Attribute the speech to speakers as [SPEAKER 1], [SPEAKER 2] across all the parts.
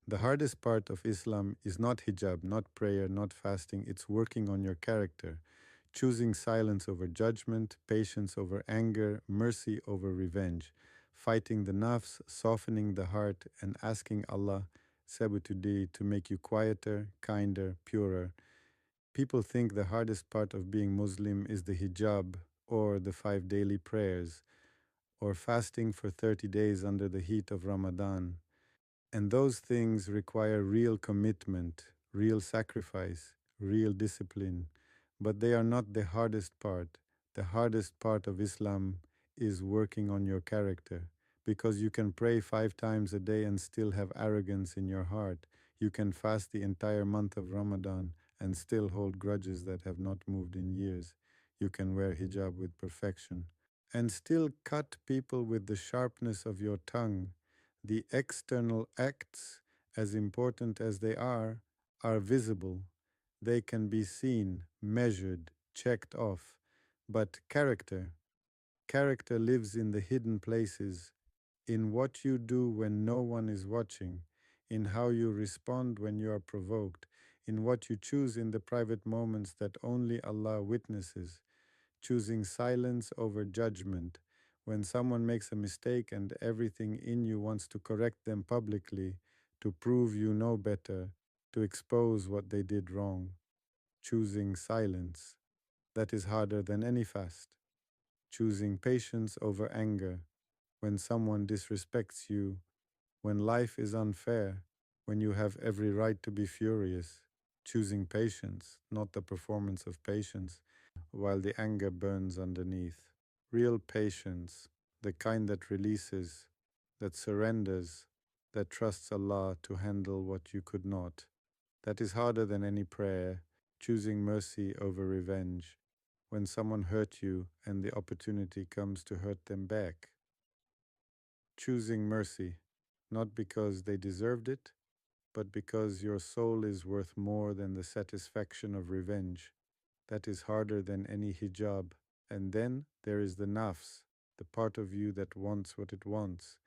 [SPEAKER 1] The hardest part of Islam is not hijab, not prayer, not fasting. It's working on your character, choosing silence over judgment, patience over anger, mercy over revenge, fighting the nafs, softening the heart, and asking Allah Sabutudi to make you quieter, kinder, purer. People think the hardest part of being Muslim is the hijab or the 5 daily prayers or fasting for 30 days under the heat of Ramadan. And those things require real commitment, real sacrifice, real discipline. But they are not the hardest part. The hardest part of Islam is working on your character. Because you can pray 5 times a day and still have arrogance in your heart. You can fast the entire month of Ramadan and still hold grudges that have not moved in years. You can wear hijab with perfection and still cut people with the sharpness of your tongue. The external acts, as important as they are visible. They can be seen, measured, checked off. But character lives in the hidden places, in what you do when no one is watching, in how you respond when you are provoked, in what you choose in the private moments that only Allah witnesses, choosing silence over judgment. When someone makes a mistake and everything in you wants to correct them publicly, to prove you know better, to expose what they did wrong, choosing silence. That is harder than any fast. Choosing patience over anger. When someone disrespects you, when life is unfair, when you have every right to be furious, choosing patience, not the performance of patience, while the anger burns underneath. Real patience, the kind that releases, that surrenders, that trusts Allah to handle what you could not. That is harder than any prayer, choosing mercy over revenge. When someone hurt you and the opportunity comes to hurt them back. Choosing mercy, not because they deserved it, but because your soul is worth more than the satisfaction of revenge. That is harder than any hijab. And then there is the nafs, the part of you that wants what it wants,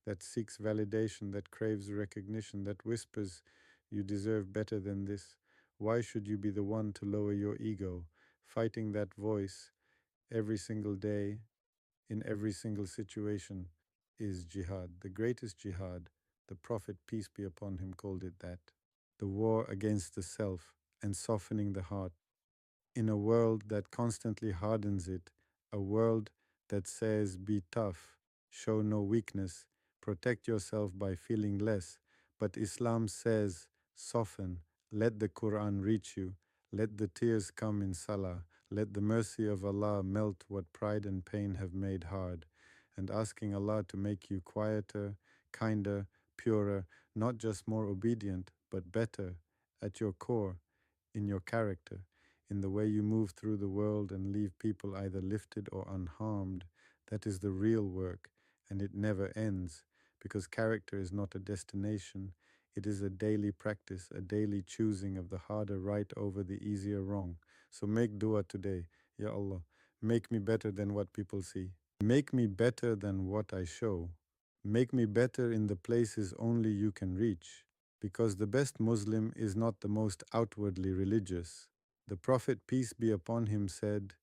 [SPEAKER 1] that seeks validation, that craves recognition, that whispers, you deserve better than this. Why should you be the one to lower your ego? Fighting that voice every single day, in every single situation, is jihad. The greatest jihad, the Prophet, peace be upon him, called it that. The war against the self and softening the heart in a world that constantly hardens it, a world that says, be tough, show no weakness, protect yourself by feeling less. But Islam says, soften, let the Quran reach you, let the tears come in salah, let the mercy of Allah melt what pride and pain have made hard, and asking Allah to make you quieter, kinder, purer, not just more obedient, but better at your core, in your character, in the way you move through the world and leave people either lifted or unharmed. That is the real work, and it never ends, because character is not a destination. It is a daily practice, a daily choosing of the harder right over the easier wrong. So make dua today. Ya Allah, make me better than what people see. Make me better than what I show. Make me better in the places only you can reach. Because the best Muslim is not the most outwardly religious. The Prophet, peace be upon him, said,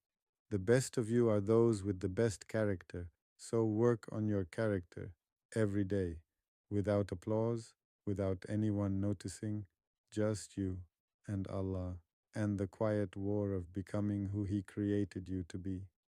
[SPEAKER 1] the best of you are those with the best character. So work on your character every day, without applause, without anyone noticing, just you and Allah, and the quiet war of becoming who He created you to be.